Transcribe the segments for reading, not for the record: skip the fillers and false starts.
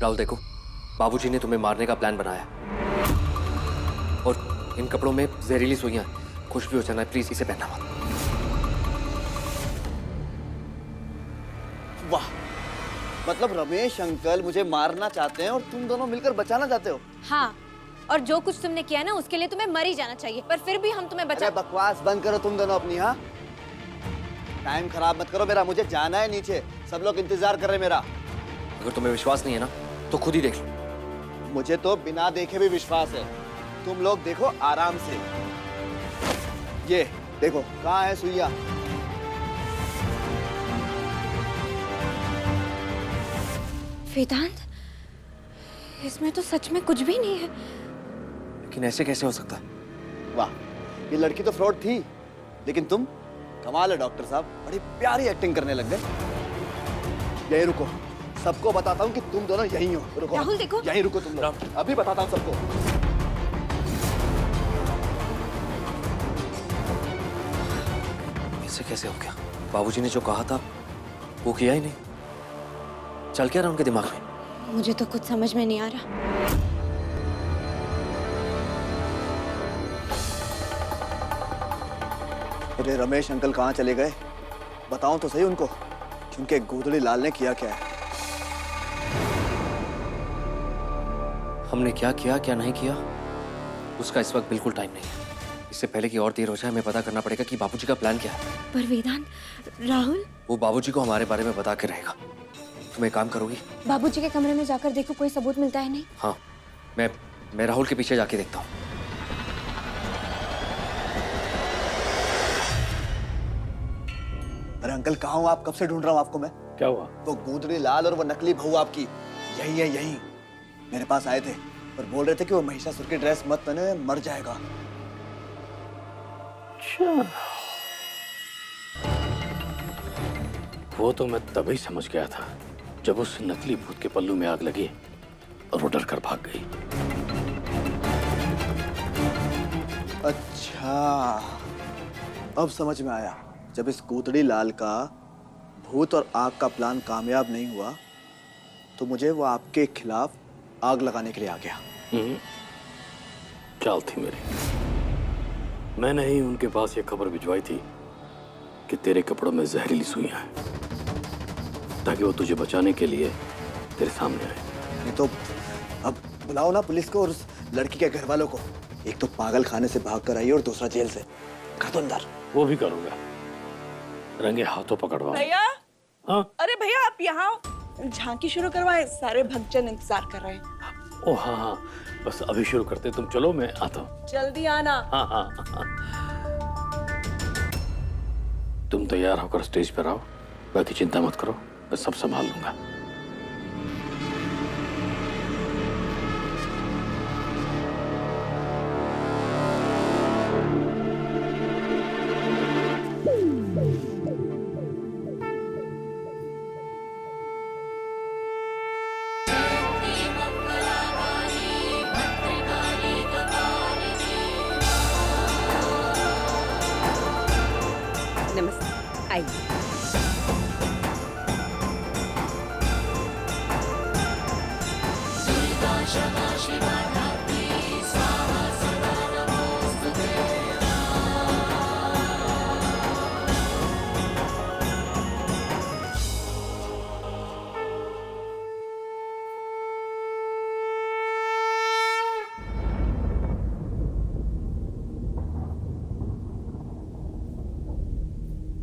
राहुल देखो, बाबूजी ने तुम्हें मारने का प्लान बनाया और इन कपड़ों में जहरीली सुइयां, कुछ भी हो जाना है, प्लीज इसे पहनना मत। वाह, मतलब रमेश अंकल मुझे मारना चाहते हैं और तुम दोनों मिलकर बचाना चाहते हो। हाँ, और जो कुछ तुमने किया ना उसके लिए तुम्हें मर ही जाना चाहिए, पर फिर भी हम तुम्हें बचा। अरे बकवास बंद करो तुम दोनों अपनी। हाँ, टाइम खराब मत करो मेरा, मुझे जाना है नीचे, सब लोग इंतजार कर रहे हैं मेरा। अगर तुम्हें विश्वास नहीं है ना तो खुद ही देख लो। मुझे तो बिना देखे भी विश्वास है, तुम लोग देखो आराम से। ये देखो कहाँ है सुइया। वेदांत, इसमें तो सच में कुछ भी नहीं है। लेकिन ऐसे कैसे हो सकता है? वाह, ये लड़की तो फ्रॉड थी, लेकिन तुम कमाल है डॉक्टर साहब, बड़ी प्यारी एक्टिंग करने लग गए। यही रुको, सबको बताता हूँ कि तुम दोनों यहीं हो। रुको राहुल देखो, यहीं रुको तुम लोग, अभी बताता हूँ सबको। ऐसे कैसे हो गया? बाबूजी ने जो कहा था वो किया ही नहीं। चल क्या रहा उनके दिमाग में? मुझे तो कुछ समझ में नहीं आ रहा। अरे रमेश अंकल कहाँ चले गए? बताओ तो सही उनको कि उनके गोदड़ी लाल ने किया क्या है। हमने क्या किया क्या नहीं किया उसका इस वक्त बिल्कुल टाइम नहीं है। इससे पहले कि और देर हो जाए हमें पता करना पड़ेगा कि बाबूजी का प्लान क्या है। पर वेदांत, राहुल, वो बाबूजी को हमारे बारे में बता के रहेगा। तुम एक काम करोगी? बाबूजी के कमरे में जाकर देखो कोई सबूत मिलता है नहीं। हाँ, मैं राहुल के पीछे जाके देखता हूँ। अरे अंकल कहाँ हो आप? कब से ढूंढ रहा हूँ आपको मैं। क्या हुआ? वो गोदड़ी लाल और वो नकली बहू आपकी यही है, यही मेरे पास आए थे और बोल रहे थे कि वो महिषासुर की ड्रेस मत पहने, मर जाएगा। अच्छा, वो तो मैं तभी समझ गया था जब उस नकली भूत के पल्लू में आग लगी और वो डर कर भाग गई। अच्छा, अब समझ में आया। जब इस गोदड़ी लाल का भूत और आग का प्लान कामयाब नहीं हुआ तो मुझे वो आपके खिलाफ आग लगाने के लिए आ गया। चाल थी मेरी। मैंने ही उनके पास ये खबर भिजवाई थी कि तेरे कपड़ों में जहरीली सुइयां हैं, ताकि वो तुझे बचाने के लिए तेरे सामने आए। नहीं तो अब बुलाओ ना पुलिस को और उस लड़की के घर वालों को। एक तो पागल खाने से भाग कर आई और दूसरा जेल से। कर दो अंदर। वो भी करूंगा, रंगे हाथों पकड़वा। भैया, हाँ? अरे भैया आप यहाँ झांकी शुरू करवाएं, सारे भक्तजन इंतजार कर रहे हैं। ओ हाँ हाँ, बस अभी शुरू करते, तुम चलो मैं आता हूँ। जल्दी आना। हाँ हाँ हाँ। तुम तैयार होकर स्टेज पर आओ, बाकी चिंता मत करो, मैं सब संभाल लूंगा। नमस्ते, आइए।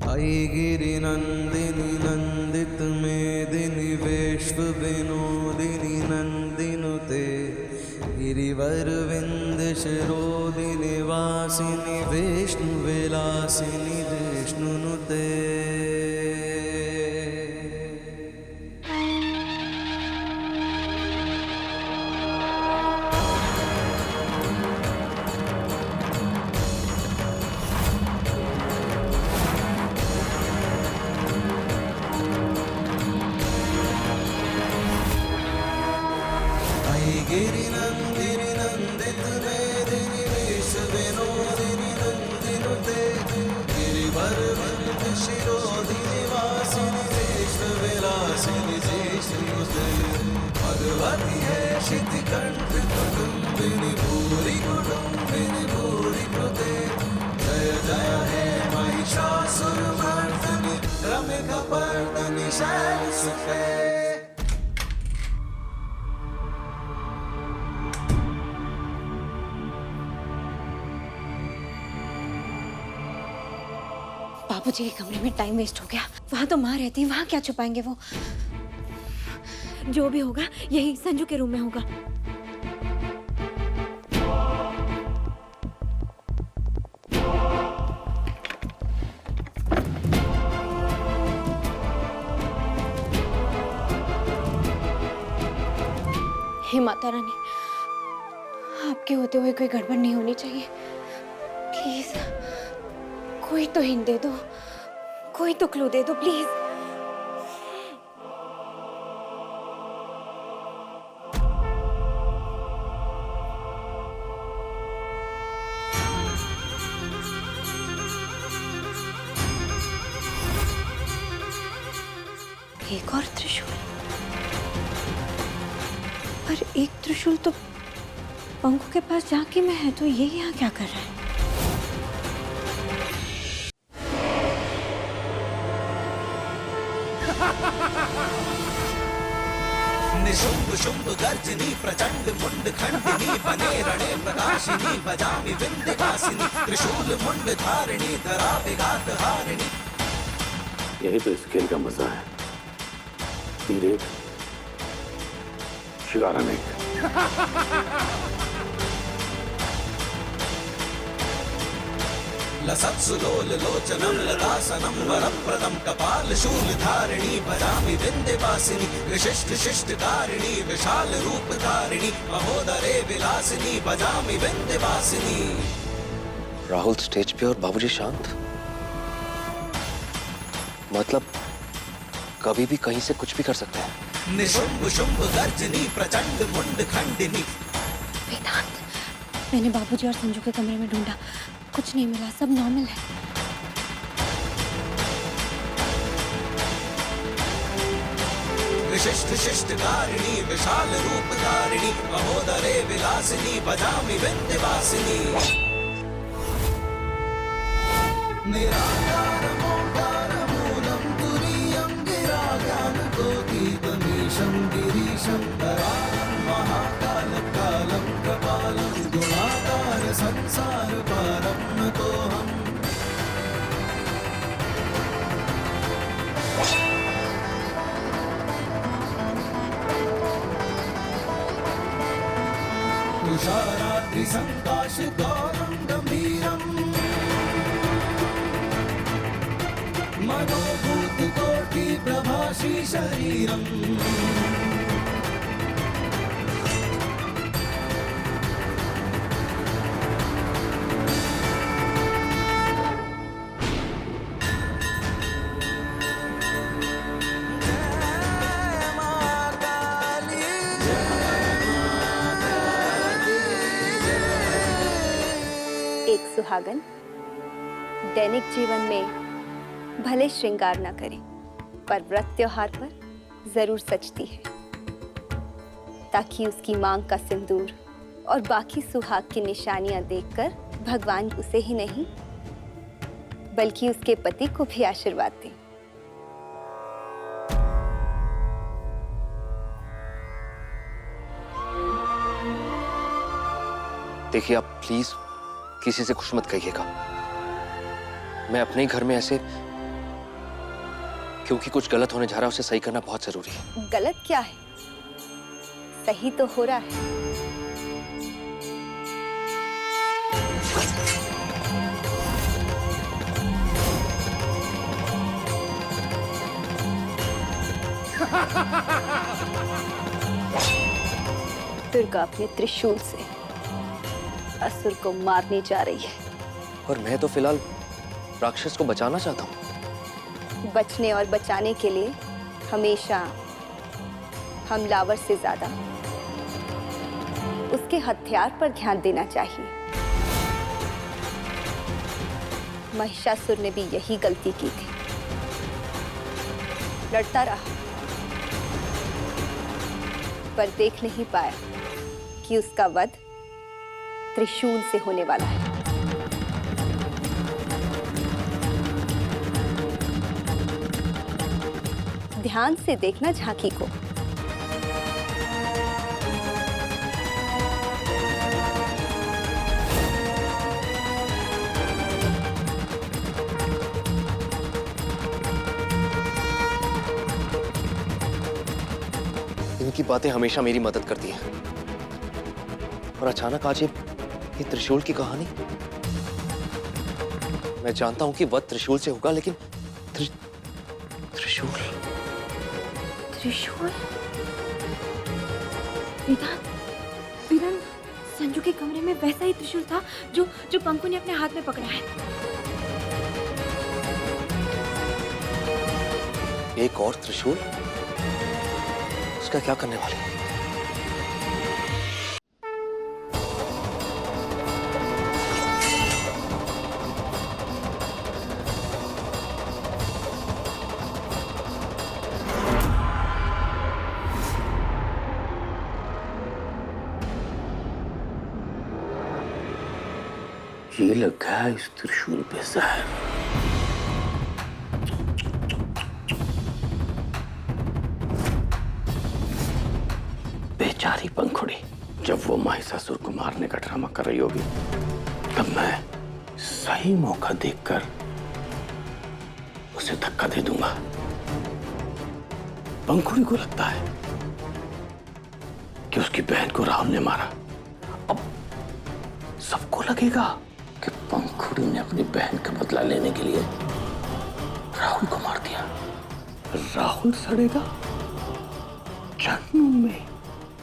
आई गिरिनंदिनी नंदित मेदिनी विश्व विनोदिनी नंदिनुते गिरिवर विंद शिरोदिनी वासिनी विष्णु विलासिनी विष्णुनुते। गिरिनंदिनी नंदित मेदिनी विश्व विनोदिनी नंदिनुते गिरिवर वंद शिरोदिनी वासिनी विष्णु विलासिनी विष्णुनुते। भगवती है शितिकण्ठ कुटुम्बिनि भूरि कुटुम्बिनि भूरि कृते जय जय हे महिषासुरमर्दिनि रम्यकपर्दिनि शैलसुते। बाबूजी के कमरे में टाइम वेस्ट हो गया। वहां तो माँ रहती, वहां क्या छुपाएंगे वो? जो भी होगा यही संजू के रूम में होगा। हे माता रानी, आपके होते हुए कोई गड़बड़ नहीं होनी चाहिए। प्लीज कोई तो हिंट दे दो, कोई तो क्लू दे दो प्लीज। एक और त्रिशूल, पर एक त्रिशूल तो पंखु के पास जाके मैं है, तो ये यहाँ क्या कर रहा है? निशुंभ शुंभ गर्जनी प्रचंड मुंड खंडिनी बने रणे प्रकाशिनी बजामि विंध्यवासिनी त्रिशूल मुंड धारिणी धरा विघात हारिणी। यही तो इस खेल का मजा है। तीर एक, शिकार अनेक। लसत्सुलोल लोचनं लतासनं वरप्रदं कपाल शूल धारिणी भजामि विंध्यवासिनी विशिष्ट शिष्टकारिणी विशाल रूप धारिणी महोदरे विलासिनी भजामि विंध्यवासिनी। राहुल स्टेज पे और बाबूजी शांत? मतलब कभी भी कहीं से कुछ भी कर सकते हैं। निशुंभ शुंभ गर्जनी प्रचंड मुंड खंडिनी। वेदांत, मैंने बाबूजी और संजू के कमरे में ढूंढा, कुछ नहीं मिला, सब नॉर्मल है। विशिष्ट शिष्टकारिणी विशाल रूप धारिणी महोदरे विलासिनी भजामि विंध्यवासिनी। निराकारमोकार मूलं तुरीयं गिराज्ञानकोटितमीशं गिरीशं करालं महाकालं कृपालं गुणाकार संसार पारं नतोऽहम्। तुषाराद्रिसङ्काशगौरं गम्भीरम् मनोभूतकोटिप्रभासी शरीरम्। एक सुहागन दैनिक जीवन में भले श्रृंगार न करे, पर व्रत त्योहार पर जरूर सजती है, ताकि उसकी मांग का सिंदूर और बाकी सुहाग की निशानियां देखकर भगवान उसे ही नहीं बल्कि उसके पति को भी आशीर्वाद दें। देखिए आप प्लीज किसी से कुछ मत कहिएगा। मैं अपने ही घर में ऐसे, क्योंकि कुछ गलत होने जा रहा है, उसे सही करना बहुत जरूरी है। गलत क्या है, सही तो हो रहा है। दुर्गा अपने त्रिशूल से असुर को मारने जा रही है, और मैं तो फिलहाल राक्षस को बचाना चाहता हूँ। बचने और बचाने के लिए हमेशा हमलावर से ज्यादा उसके हथियार पर ध्यान देना चाहिए। महिषासुर ने भी यही गलती की थी, लड़ता रहा पर देख नहीं पाया कि उसका वध त्रिशूल से होने वाला है। ध्यान से देखना झांकी को। इनकी बातें हमेशा मेरी मदद करती हैं। और अचानक आज ये त्रिशूल की कहानी। मैं जानता हूं कि वध त्रिशूल से होगा, लेकिन त्रिशूल त्रिशूल? वेदांत, वेदांत, संजू के कमरे में वैसा ही त्रिशूल था जो पंकु ने अपने हाथ में पकड़ा है। एक और त्रिशूल? उसका क्या करने वाले? ये लगा है इस त्रिशूल पे जहर। बेचारी पंखुड़ी, जब वो महिषासुर को मारने का ड्रामा कर रही होगी, तब मैं सही मौका देखकर उसे धक्का दे दूंगा। पंखुड़ी को लगता है कि उसकी बहन को राहुल ने मारा। अब सबको लगेगा कि पंखुड़ी ने अपनी बहन का बदला लेने के लिए राहुल को मार दिया। राहुल सड़ेगा जहन्नुम में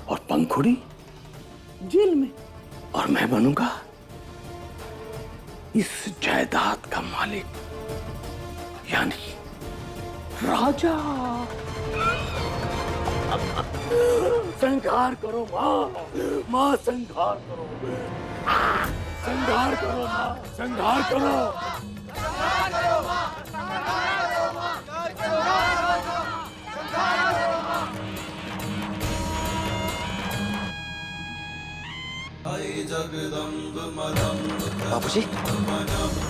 और पंखुड़ी जेल में, और मैं बनूंगा इस जायदाद का मालिक, यानी राजा। संहार करो माँ, माँ संहार करो, संहार करो माँ, संहार करो। जगदम्ब मदम्ब बाबूजी,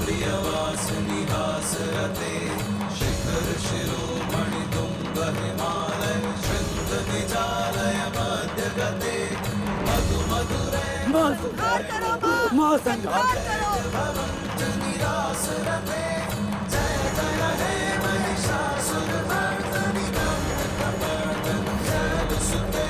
प्रियवासिनी हासरते शिखर शिरोमणि तुंग हिमालय शृंग निजालय मध्य गते मधु मधुरे माँ संहार करो, माँ संहार करो। निरास रते जय जय हे महिषासुर मर्दनि नमः जय सुते।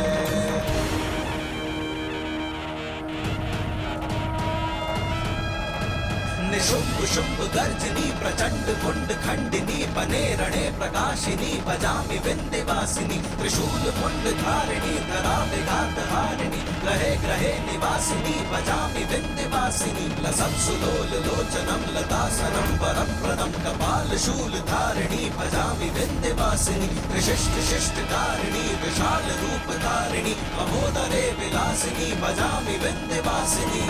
निशुंभ शुंभ गर्जनी प्रचंड मुंड खंडिनी बने रणे प्रकाशिनी बजामि विंध्यवासिनी त्रिशूल मुंड धारिणी धरा विघात हारिणी ग्रहे ग्रहे निवासिनी बजामि विंध्यवासिनी लसत् सुलोल लोचनम लतासनम वरप्रदम कपाल शूल धारिणी भजामि विंध्यवासिनी त्रिशिष्ट शिष्ट कारिणी विशाल रूप धारिणी महोदरे विलासिनी भजामि विंध्यवासिनी।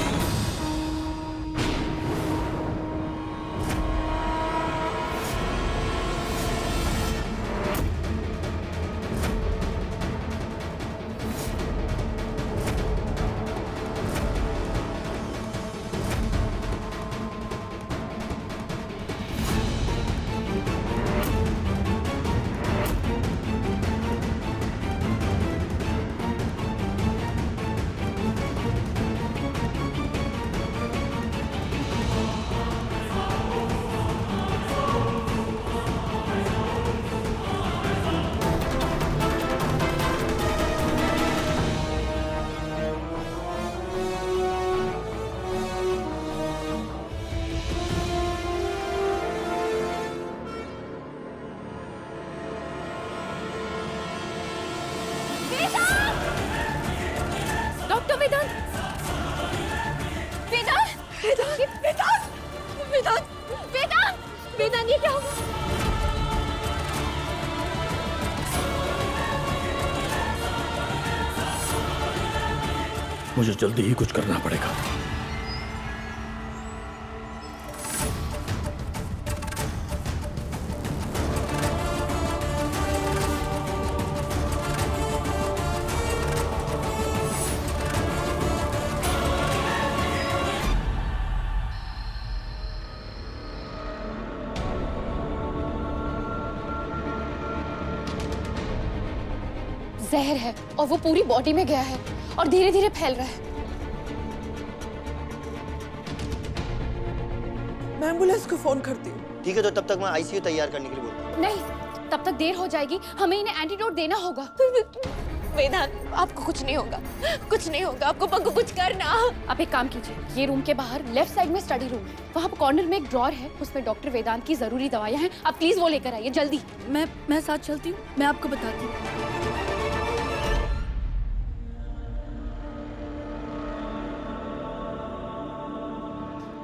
डॉक्टर वेदांत, वेदांत, वेदांत, वेदांत, वेदांत, वेदांत, वेदांत, ये क्या हुआ? मुझे जल्दी ही कुछ करना पड़ेगा। जहर है और वो पूरी बॉडी में गया है और धीरे धीरे फैल रहा है। मैं एम्बुलेंस को फोन करती हूँ। ठीक है, तो तब तक मैं आईसीयू तैयार करने के लिए बोलता हूँ। नहीं, तब तक देर हो जाएगी, हमें इन्हें एंटीडोट देना होगा। वेदांत, आपको कुछ नहीं होगा, कुछ नहीं होगा, आपको पंकु कुछ करना। आप एक काम कीजिए, ये रूम के बाहर लेफ्ट साइड में स्टडी रूम है, वहाँ कॉर्नर में एक ड्रॉर है, उसमें डॉक्टर वेदांत की जरूरी दवाइयाँ हैं, आप प्लीज वो लेकर आइए जल्दी। मैं साथ चलती हूँ, मैं आपको बताती हूँ।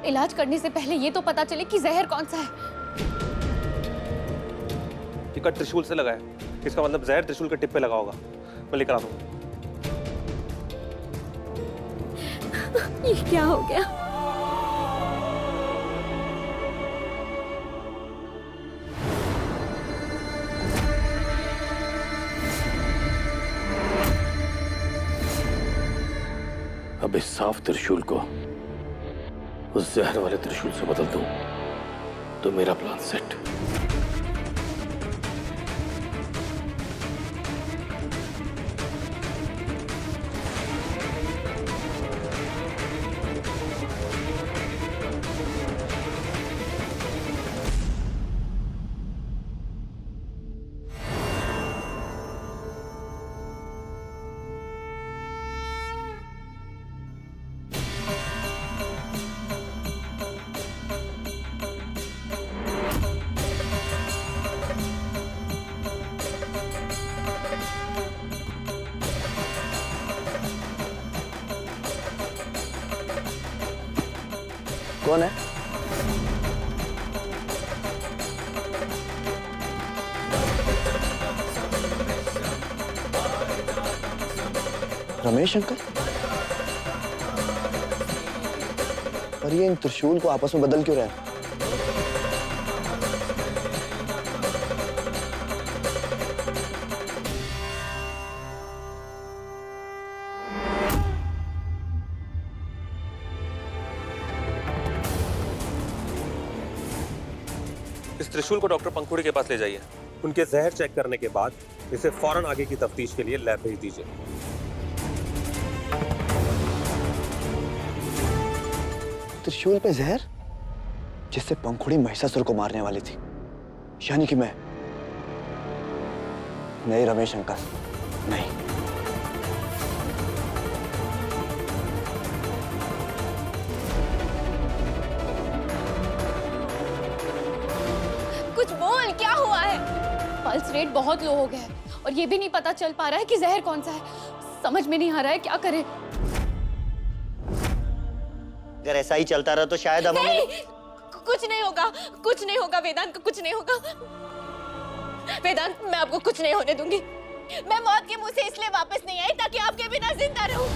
इलाज करने से पहले ये तो पता चले कि जहर कौन सा है। टिकट त्रिशूल से लगा है, इसका मतलब जहर त्रिशूल के टिप पे लगा होगा। मैं लेकर आता हूँ। ये क्या हो गया? अब इस साफ त्रिशूल को उस जहर वाले त्रिशूल से बदल दूं तो मेरा प्लान सेट। कौन है? रमेश अंकल? पर ये इन त्रिशूल को आपस में बदल क्यों रहा है? इस त्रिशूल को डॉक्टर पंखुड़ी के पास ले जाइए। उनके जहर चेक करने के बाद इसे फौरन आगे की तफ्तीश के लिए लैब भेज दीजिए। त्रिशूल पे जहर, जिससे पंखुड़ी महिषासुर को मारने वाली थी, यानी कि मैं। नहीं रमेश अंकल, नहीं। कुछ बोल, क्या हुआ है? पल्स रेट बहुत लो हो गया है और ये भी नहीं पता चल पा रहा है कि जहर कौन सा है। समझ में नहीं आ रहा है क्या करें। अगर ऐसा ही चलता रहा तो शायद हम नहीं, कुछ नहीं होगा, कुछ नहीं होगा वेदांत को, कुछ नहीं होगा। वेदांत, मैं आपको कुछ नहीं होने दूंगी। मैं मौत के मुंह से इसलिए वापस नहीं आई ताकि आपके बिना जिंदा रहूं।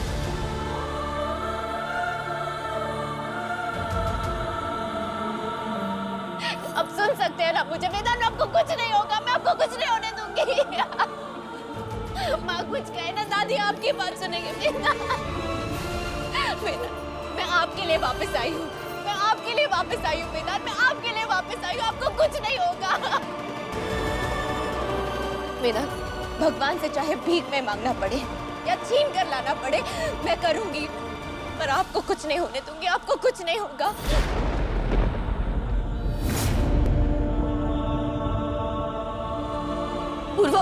अब सुन सकते हैं ना मुझे वेदांत, आपको कुछ नहीं होगा, मैं आपको कुछ नहीं होने दूंगी। माँ कुछ कहे ना, दादी आपकी बात सुनेंगे। वेदांत, मैं आपके लिए वापस आई हूँ, मैं आपके लिए वापस आई हूँ वेदांत, मैं आपके लिए वापस आई हूँ, आपको कुछ नहीं होगा। वेदांत, भगवान से चाहे भीख में मांगना पड़े या छीन कर लाना पड़े, मैं करूंगी, पर आपको कुछ नहीं होने दूंगी, आपको कुछ नहीं होगा। पूर्वा,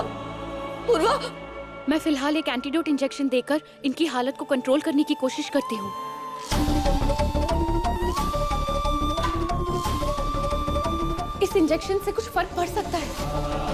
पूर्वा, मैं फिलहाल एक एंटीडोट इंजेक्शन देकर इनकी हालत को कंट्रोल करने की कोशिश करती हूँ। इस इंजेक्शन से कुछ फर्क पड़ सकता है।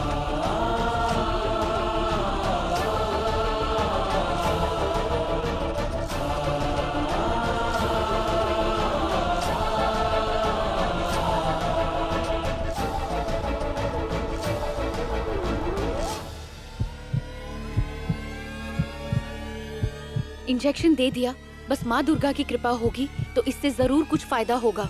इंजेक्शन दे दिया, बस माँ दुर्गा की कृपा होगी तो इससे जरूर कुछ फायदा होगा।